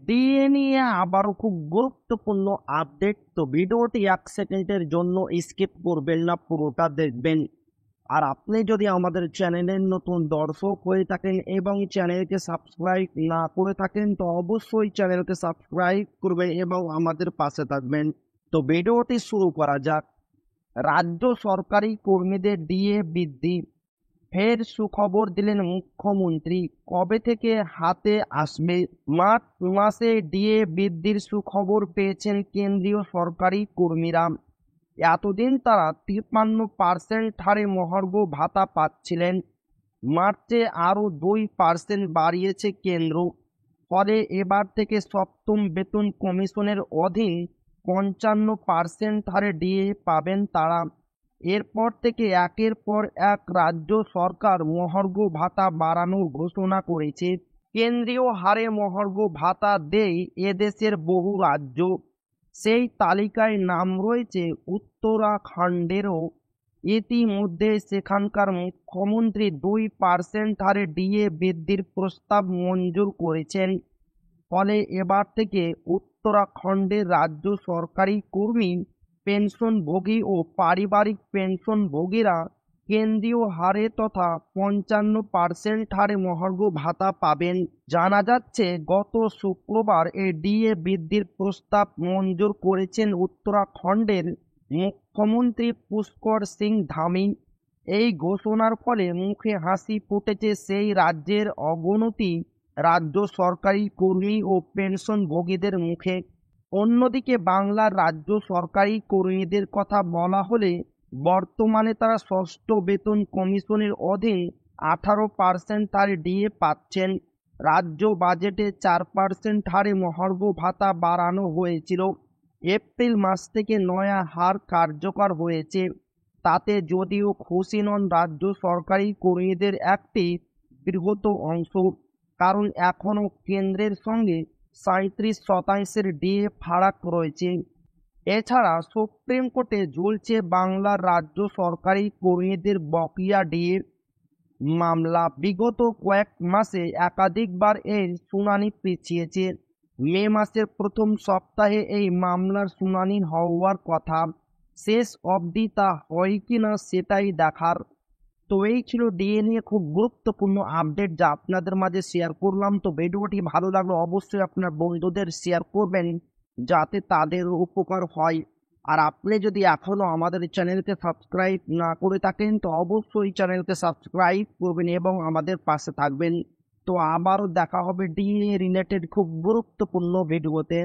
DA নিয়ে আবারও খুব গুরুত্বপূর্ণ আপডেট। তো ভিডিওটি 1 সেকেন্ডের জন্য স্কিপ করবেন না, পুরোটা দেখবেন। আর আপনি যদি আমাদের চ্যানেলের নতুন দর্শক হয়ে থাকেন এবং চ্যানেলকে সাবস্ক্রাইব না করে থাকেন, তো অবশ্যই চ্যানেলকে সাবস্ক্রাইব করবেন এবং আমাদের পাশে থাকবেন। তো ভিডিওটি শুরু করা যাক। রাজ্য সরকারি কর্মীদের ডিএ বৃদ্ধি, ফের সুখবর দিলেন মুখ্যমন্ত্রী। কবে থেকে হাতে আসবে? মার্চ মাসে ডিএ বৃদ্ধির সুখবর পেয়েছেন কেন্দ্রীয় সরকারি কর্মীরা। এতদিন তারা 53% হারে মহার্ঘ ভাতা পাচ্ছিলেন। মার্চে আরও 2% বাড়িয়েছে কেন্দ্র। ফলে এবার থেকে সপ্তম বেতন কমিশনের অধীন 55% হারে ডিএ পাবেন তারা। এরপর থেকে একের পর এক রাজ্য সরকার মহার্ঘ ভাতা বাড়ানোর ঘোষণা করেছে। কেন্দ্রীয় হারে মহার্ঘ ভাতা দেয় এদেশের বহু রাজ্য। সেই তালিকায় নাম রয়েছে উত্তরাখণ্ডেরও। ইতিমধ্যে সেখানকার মুখ্যমন্ত্রী 2% হারে ডিএ বৃদ্ধির প্রস্তাব মঞ্জুর করেছেন। ফলে এবার থেকে উত্তরাখণ্ডের রাজ্য সরকারি কর্মী, পেনশনভোগী ও পারিবারিক পেনশনভোগীরা কেন্দ্রীয় হারে তথা 55% হারে মহার্ঘ ভাতা পাবেন। জানা যাচ্ছে, গত শুক্রবার এই ডিএ বৃদ্ধির প্রস্তাব মঞ্জুর করেছেন উত্তরাখণ্ডের মুখ্যমন্ত্রী পুষ্কর সিং ধামি। এই ঘোষণার ফলে মুখে হাসি ফুটেছে সেই রাজ্যের অগণতি রাজ্য সরকারি কর্মী ও পেনশনভোগীদের মুখে। অন্যদিকে বাংলার রাজ্য সরকারি কর্মীদের কথা বলা হলে বর্তমানে তারা ষষ্ঠ বেতন কমিশনের অধীন 18% হারে ডিএ পাচ্ছেন। রাজ্য বাজেটে 4% হারে মহার্ঘ ভাতা বাড়ানো হয়েছিল। এপ্রিল মাস থেকে নয়া হার কার্যকর হয়েছে। তাতে যদিও খুশি নন রাজ্য সরকারি কর্মীদের একটি বৃহৎ অংশ, কারণ এখনও কেন্দ্রের সঙ্গে 37% ডিএ ফারাক রয়েছে। এছাড়া সুপ্রিম কোর্টে ঝুলছে বাংলার রাজ্য সরকারি কর্মীদের বকেয়া ডিএ মামলা। বিগত কয়েক মাসে একাধিকবার এর শুনানি পিছিয়েছে। মে মাসের প্রথম সপ্তাহে এই মামলার শুনানি হওয়ার কথা। শেষ অবধি তা হয় কিনা সেটাই দেখার। তো এই ছিল ডিএ নিয়ে খুব গুরুত্বপূর্ণ আপডেট, যা আপনাদের মাঝে শেয়ার করলাম। তো ভিডিওটি ভালো লাগলে অবশ্যই আপনার বন্ধুদের শেয়ার করবেন, যাতে তাদের উপকার হয়। আর আপনি যদি এখনো আমাদের চ্যানেলকে সাবস্ক্রাইব না করে থাকেন, তো অবশ্যই চ্যানেলকে সাবস্ক্রাইব করবেন এবং আমাদের পাশে থাকবেন। তো আবারও দেখা হবে ডিএ রিলেটেড খুব গুরুত্বপূর্ণ ভিডিওতে।